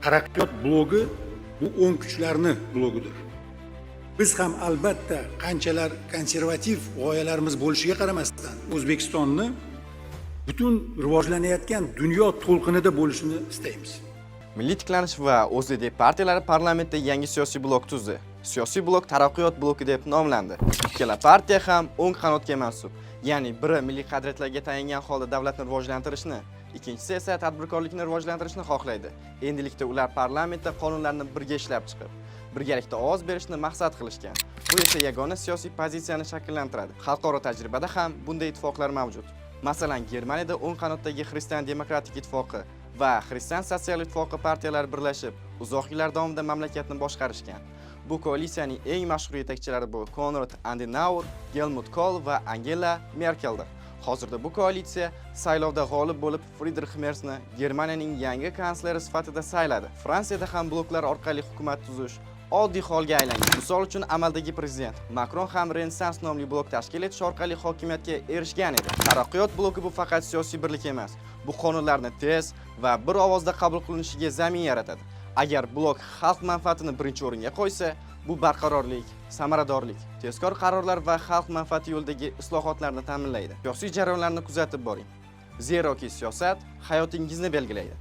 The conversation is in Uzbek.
Taraqqiyot blogi bu o'ng kuchlarni blogidir. Biz ham albatta qanchalar konservativ g'oyalarimiz bo'lishiga qaramasdan O'zbekistonni butun rivojlanayotgan dunyo to'lqinida bo'lishini istaymiz. Milliy tiklanish va O'zLiDe partiyalari parlamentda yangi siyosiy blok tuzdi. Siyosiy blok Taraqqiyot bloki deb nomlandi. Ikkala partiya ham o'ng qanotga mansub. Ya'ni biri milliy qadriyatlarga tayangan holda davlatni rivojlantirishni, ikkinchisi esa tadbirkorlikni rivojlantirishni xohlaydi. Endilikda ular parlamentda qonunlarni birga ishlab chiqib, birgalikda ovoz berishni maqsad qilishgan. Bu esa yagona siyosiy pozitsiyani shakllantiradi. Xalqaro tajribada ham bunday ittifoqlar mavjud. Masalan, Germaniyada o'ng qanotdagi Xristian demokratik ittifoqi va Xristian sotsial ittifoqi partiyalari birlashib, uzoq yillar davomida mamlakatni boshqarishgan. Bu koalitsiyaning eng mashhur yetakchilari bu Konrad Adenauer, Helmut Kohl va Angela Merkeldir. Hozirda bu koalitsiya saylovda g'olib bo'lib Friedrich Merzni Germaniyaning yangi kansleri sifatida sayladi. Fransiyada ham bloklar orqali hukumat tuzish oddiy holga aylangan. Misol uchun amaldagi prezident Macron ham Renessans nomli blok tashkil etish orqali hokimiyatga erishgan edi. Taraqqiyot bloki bu faqat siyosiy birlik emas, bu qonunlarni tez va bir ovozda qabul qilinishiga zamin yaratadi. Agar blok xalq manfaatini birinchi o'ringa qo'ysa, bu barqarorlik, samaradorlik, tezkor qarorlar va xalq manfaati yo'lidagi islohotlarni ta'minlaydi. Siyosiy jarayonlarni kuzatib boring. Zeroki siyosat hayotingizni belgilaydi.